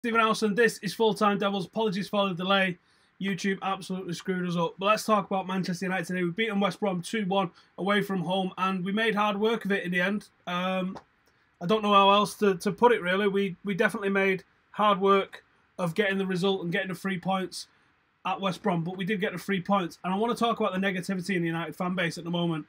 Stephen Howson, this is Full Time Devils. Apologies for the delay. YouTube absolutely screwed us up. But let's talk about Manchester United today. We've beaten West Brom 2-1 away from home, and we made hard work of it in the end. I don't know how else to put it, really. We definitely made hard work of getting the result and getting the 3 points at West Brom, but we did get the 3 points. And I want to talk about the negativity in the United fan base at the moment.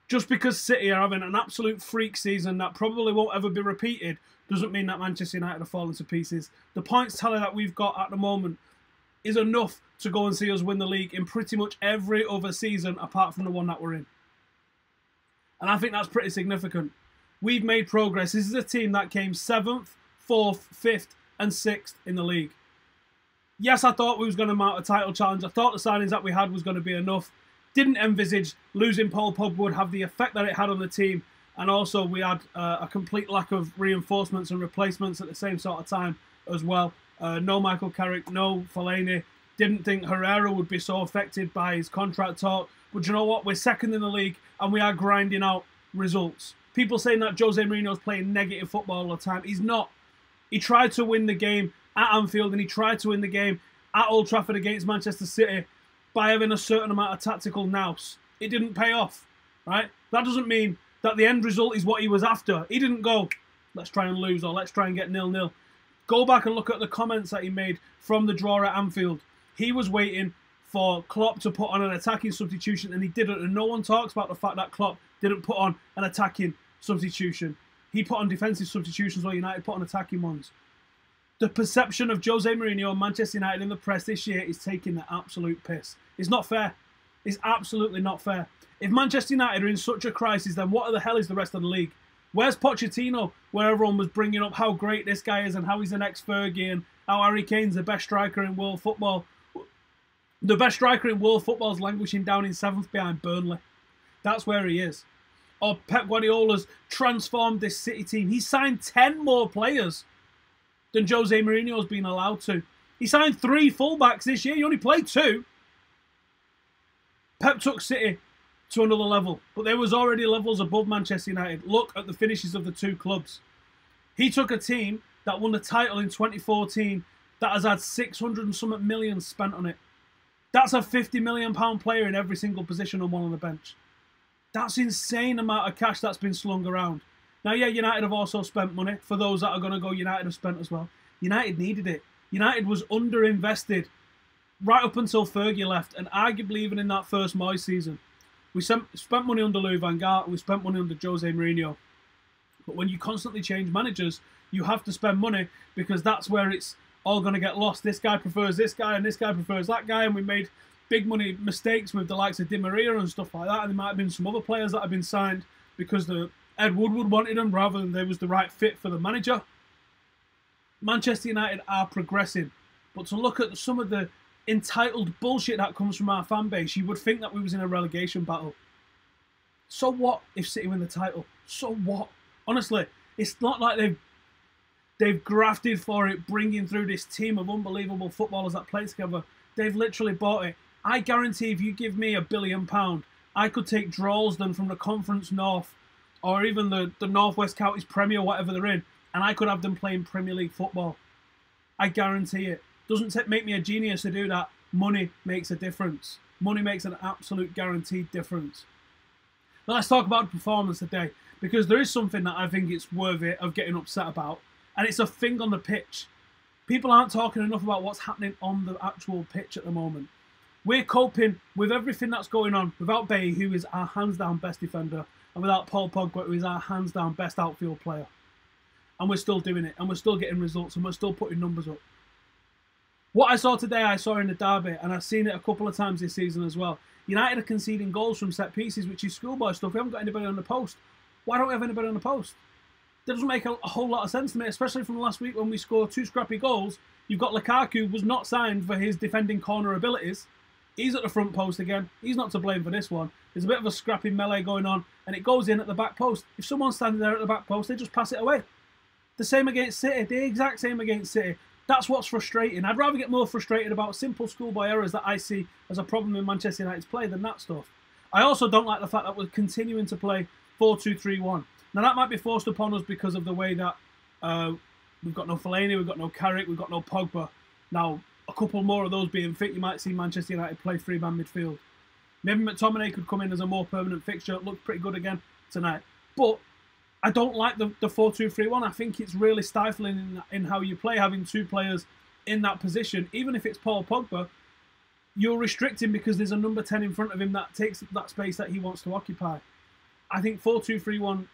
Just because City are having an absolute freak season that probably won't ever be repeated doesn't mean that Manchester United are falling to pieces. The points tally that we've got at the moment is enough to go and see us win the league in pretty much every other season apart from the one that we're in. And I think that's pretty significant. We've made progress. This is a team that came 7th, 4th, 5th and 6th in the league. Yes, I thought we was going to mount a title challenge. I thought the signings that we had was going to be enough. Didn't envisage losing Paul Pogba would have the effect that it had on the team. And also we had a complete lack of reinforcements and replacements at the same sort of time as well. No Michael Carrick, no Fellaini. Didn't think Herrera would be so affected by his contract talk. But you know what? We're second in the league and we are grinding out results. People saying that Jose Mourinho's playing negative football all the time. He's not. He tried to win the game at Anfield and he tried to win the game at Old Trafford against Manchester City by having a certain amount of tactical nous. It didn't pay off, right? That doesn't mean that the end result is what he was after. He didn't go, let's try and lose or let's try and get 0-0. Go back and look at the comments that he made from the draw at Anfield. He was waiting for Klopp to put on an attacking substitution and he didn't. And no one talks about the fact that Klopp didn't put on an attacking substitution. He put on defensive substitutions while United put on attacking ones. The perception of Jose Mourinho and Manchester United in the press this year is taking the absolute piss. It's not fair. It's absolutely not fair. If Manchester United are in such a crisis, then what the hell is the rest of the league? Where's Pochettino, where everyone was bringing up how great this guy is and how he's the next Fergie and how Harry Kane's the best striker in world football? The best striker in world football is languishing down in 7th behind Burnley. That's where he is. Or Pep Guardiola's transformed this City team. He signed 10 more players than Jose Mourinho's been allowed to. He signed 3 fullbacks this year. He only played 2. Pep took City to another level, but there was already levels above Manchester United. Look at the finishes of the 2 clubs. He took a team that won the title in 2014 that has had 600 and something million spent on it. That's a £50 million player in every single position and one on the bench. That's insane amount of cash that's been slung around. Now, yeah, United have also spent money. For those that are going to go, United have spent as well. United needed it. United was underinvested right up until Fergie left, and arguably even in that first Moyes season. We spent money under Louis van Gaal, and we spent money under Jose Mourinho. But when you constantly change managers, you have to spend money because that's where it's all going to get lost. This guy prefers this guy, and this guy prefers that guy, and we made big money mistakes with the likes of Di Maria and stuff like that, and there might have been some other players that have been signed because Ed Woodward wanted them rather than they was the right fit for the manager. Manchester United are progressing, but to look at some of the entitled bullshit that comes from our fan base, you would think that we was in a relegation battle. So what if City win the title? So what? Honestly, it's not like they've grafted for it, bringing through this team of unbelievable footballers that play together. They've literally bought it. I guarantee if you give me £1 billion, I could take Droylsden from the Conference North or even the North West Counties Premier, whatever they're in, and I could have them playing Premier League football. I guarantee it. Doesn't make me a genius to do that. Money makes a difference. Money makes an absolute guaranteed difference. Now let's talk about the performance today, because there is something that I think it's worthy of getting upset about, and it's a thing on the pitch. People aren't talking enough about what's happening on the actual pitch at the moment. We're coping with everything that's going on without Bailly, who is our hands-down best defender, and without Paul Pogba, who is our hands-down best outfield player. And we're still doing it, and we're still getting results, and we're still putting numbers up. What I saw today, I saw in the derby, and I've seen it a couple of times this season as well. United are conceding goals from set pieces, which is schoolboy stuff. We haven't got anybody on the post. Why don't we have anybody on the post? That doesn't make a whole lot of sense to me, especially from last week when we scored 2 scrappy goals. You've got Lukaku, who was not signed for his defending corner abilities. He's at the front post again. He's not to blame for this one. There's a bit of a scrappy melee going on, and it goes in at the back post. If someone's standing there at the back post, they just pass it away. The same against City. The exact same against City. That's what's frustrating. I'd rather get more frustrated about simple schoolboy errors that I see as a problem in Manchester United's play than that stuff. I also don't like the fact that we're continuing to play 4-2-3-1. Now, that might be forced upon us because of the way that We've got no Fellaini, we've got no Carrick, we've got no Pogba. Now, a couple more of those being fit, you might see Manchester United play three-man midfield. Maybe McTominay could come in as a more permanent fixture. It looked pretty good again tonight. But I don't like the 4-2-3-1. I think it's really stifling in how you play, having two players in that position. Even if it's Paul Pogba, you're restricting because there's a number 10 in front of him that takes that space that he wants to occupy. I think 4-2-3-1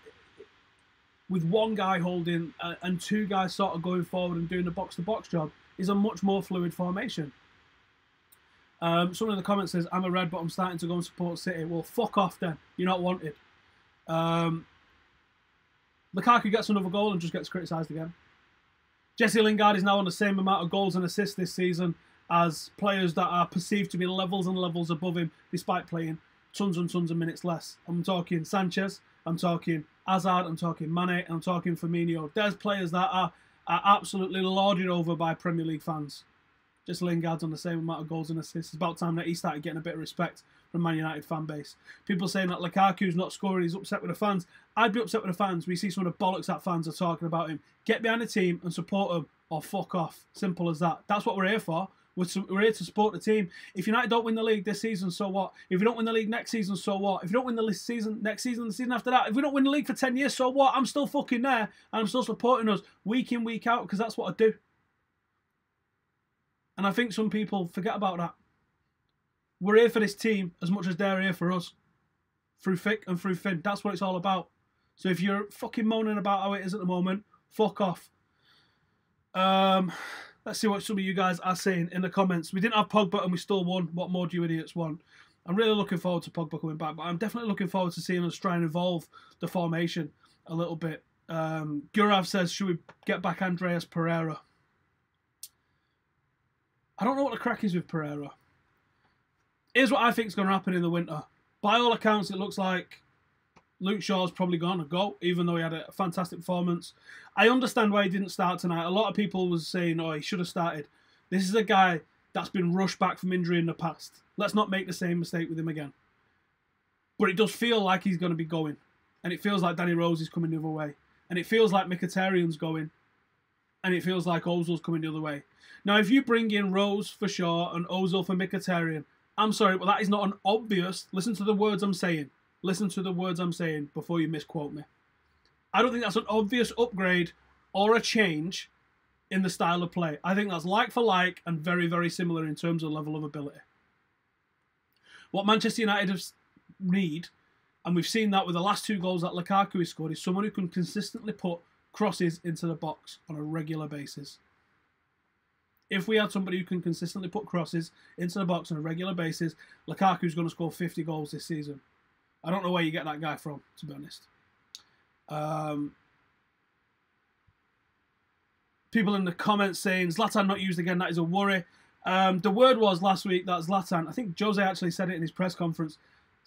with one guy holding and two guys sort of going forward and doing the box-to-box job is a much more fluid formation. Someone in the comments says, I'm a red, but I'm starting to go and support City. Well, fuck off then. You're not wanted. Lukaku gets another goal and just gets criticised again. Jesse Lingard is now on the same amount of goals and assists this season as players that are perceived to be levels and levels above him, despite playing tons and tons of minutes less. I'm talking Sanchez, I'm talking Hazard, I'm talking Mane, I'm talking Firmino. There's players that are absolutely lauded over by Premier League fans. Just Lingard's on the same amount of goals and assists. It's about time that he started getting a bit of respect from Man United fan base. People saying that Lukaku's not scoring, he's upset with the fans. I'd be upset with the fans. We see some of the bollocks that fans are talking about him. Get behind the team and support him, or fuck off. Simple as that. That's what we're here for. We're here to support the team. If United don't win the league this season, so what? If you don't win the league next season, so what? If you don't win the season next season, the season after that, if we don't win the league for 10 years, so what? I'm still fucking there, and I'm still supporting us week in, week out, because that's what I do. And I think some people forget about that. We're here for this team as much as they're here for us. Through thick and through thin. That's what it's all about. So if you're fucking moaning about how it is at the moment, fuck off. Let's see what some of you guys are saying in the comments. We didn't have Pogba and we still won. What more do you idiots want? I'm really looking forward to Pogba coming back, but I'm definitely looking forward to seeing us try and evolve the formation a little bit. Gurav says, should we get back Andreas Pereira? I don't know what the crack is with Pereira. Here's what I think is going to happen in the winter. By all accounts, it looks like Luke Shaw's probably going to go, even though he had a fantastic performance. I understand why he didn't start tonight. A lot of people was saying, oh, he should have started. This is a guy that's been rushed back from injury in the past. Let's not make the same mistake with him again. But it does feel like he's going to be going. And it feels like Danny Rose is coming the other way. And it feels like Mkhitaryan's going. And it feels like Ozil's coming the other way. Now, if you bring in Rose for Shaw and Ozil for Mkhitaryan, I'm sorry, but that is not an obvious... Listen to the words I'm saying. Listen to the words I'm saying before you misquote me. I don't think that's an obvious upgrade or a change in the style of play. I think that's like for like and very, very similar in terms of level of ability. What Manchester United need, and we've seen that with the last two goals that Lukaku has scored, is someone who can consistently put crosses into the box on a regular basis. If we had somebody who can consistently put crosses into the box on a regular basis, Lukaku's going to score 50 goals this season. I don't know where you get that guy from, to be honest. People in the comments saying, Zlatan not used again, that is a worry. The word was last week that Zlatan, I think Jose actually said it in his press conference,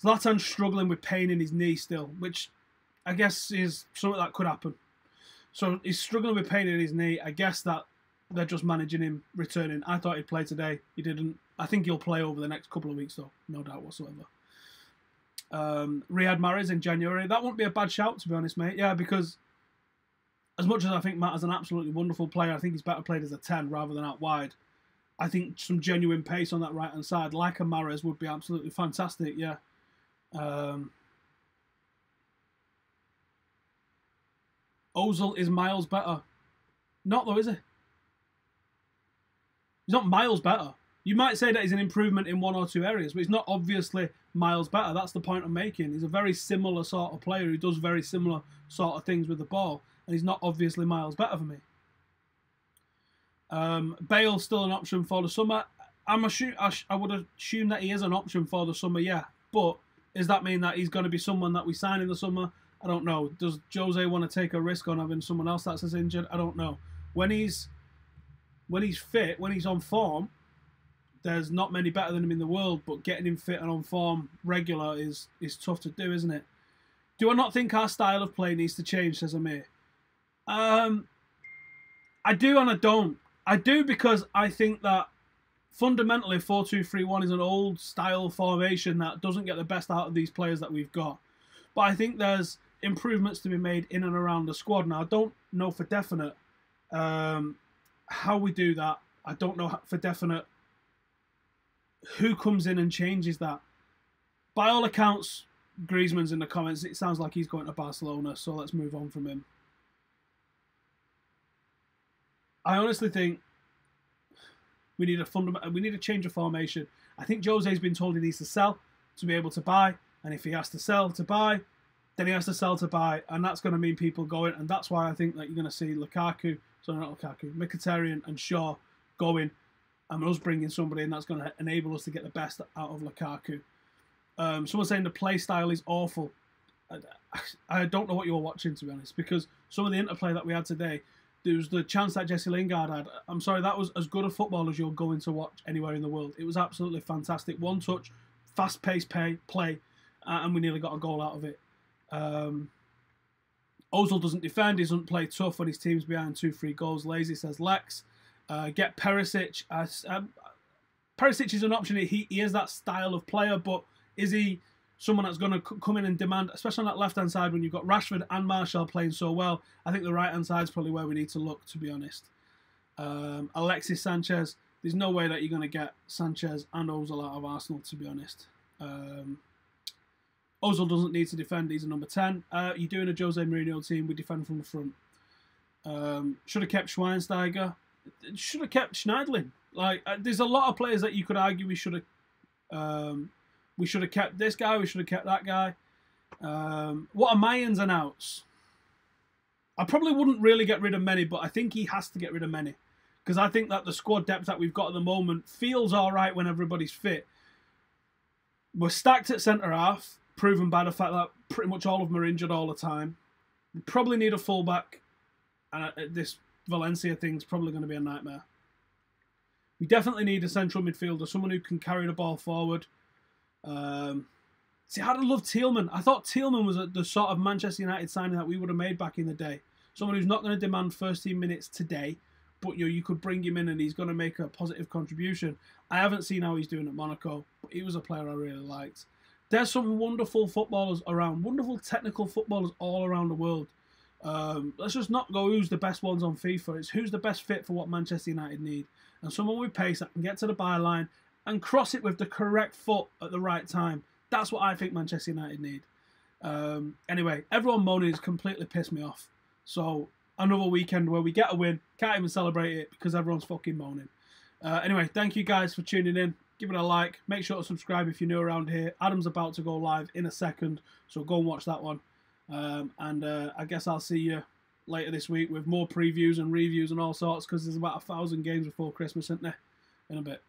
Zlatan's struggling with pain in his knee still, which I guess is something that could happen. So he's struggling with pain in his knee. I guess that they're just managing him returning. I thought he'd play today. He didn't. I think he'll play over the next couple of weeks, though. No doubt whatsoever. Riyad Mahrez in January. That wouldn't be a bad shout, to be honest, mate. Yeah, because as much as I think Matt is an absolutely wonderful player, I think he's better played as a 10 rather than out wide. I think some genuine pace on that right-hand side, like a Mahrez, would be absolutely fantastic, yeah. Ozil is miles better. Not though, is he? He's not miles better. You might say that he's an improvement in one or two areas, but he's not obviously miles better. That's the point I'm making. He's a very similar sort of player who does very similar sort of things with the ball, and he's not obviously miles better for me. Bale's still an option for the summer. I would assume that he is an option for the summer, yeah. But does that mean that he's going to be someone that we sign in the summer? I don't know. Does Jose want to take a risk on having someone else that's as injured? I don't know. When he's fit, when he's on form, there's not many better than him in the world, but getting him fit and on form regular is tough to do, isn't it? Do I not think our style of play needs to change, says Amir? I do and I don't. I do because I think that fundamentally 4-2-3-1 is an old style formation that doesn't get the best out of these players that we've got. But I think there's improvements to be made in and around the squad. Now, I don't know for definite How we do that, I don't know for definite. Who comes in and changes that? By all accounts, Griezmann's in the comments. It sounds like he's going to Barcelona, so let's move on from him. I honestly think we need a change of formation. I think Jose's been told he needs to sell to be able to buy, and if he has to sell to buy, then he has to sell to buy, and that's going to mean people going, and that's why I think that you're going to see Mkhitaryan and Shaw going, and us bringing somebody in that's going to enable us to get the best out of Lukaku. Someone saying the play style is awful. I don't know what you were watching, to be honest, because some of the interplay that we had today, there was the chance that Jesse Lingard had. I'm sorry, that was as good a football as you're going to watch anywhere in the world. It was absolutely fantastic. One touch, fast-paced play, and we nearly got a goal out of it. Ozil doesn't defend. He doesn't play tough when his team's behind 2-3 goals. Lazy, says Lex. Get Perisic. Perisic is an option. He is that style of player, but is he someone that's going to come in and demand, especially on that left-hand side when you've got Rashford and Martial playing so well? I think the right-hand side is probably where we need to look, to be honest. Alexis Sanchez. There's no way that you're going to get Sanchez and Ozil out of Arsenal, to be honest. Ozil doesn't need to defend. He's a number 10. You're doing a Jose Mourinho team. We defend from the front. Should have kept Schweinsteiger. Should have kept Schneiderlin. Like, there's a lot of players that you could argue we should have. We should have kept this guy. We should have kept that guy. What are my ins and outs? I probably wouldn't really get rid of many, but I think he has to get rid of many, because I think that the squad depth that we've got at the moment feels all right when everybody's fit. We're stacked at centre half, proven by the fact that pretty much all of them are injured all the time. We probably need a fullback, and this Valencia thing's probably going to be a nightmare. We definitely need a central midfielder, someone who can carry the ball forward. See, I'd love Tielemans. I thought Tielemans was the sort of Manchester United signing that we would have made back in the day. Someone who's not going to demand first team minutes today, but you could bring him in and he's going to make a positive contribution. I haven't seen how he's doing at Monaco, but he was a player I really liked. There's some wonderful footballers around, wonderful technical footballers all around the world. Let's just not go who's the best ones on FIFA. It's who's the best fit for what Manchester United need. And someone with pace that can get to the byline and cross it with the correct foot at the right time. That's what I think Manchester United need. Anyway, everyone moaning has completely pissed me off. So, another weekend where we get a win, can't even celebrate it because everyone's fucking moaning. Anyway, thank you guys for tuning in. Give it a like. Make sure to subscribe if you're new around here. Adam's about to go live in a second, so go and watch that one. I guess I'll see you later this week with more previews and reviews and all sorts, because there's about 1,000 games before Christmas, isn't there? In a bit.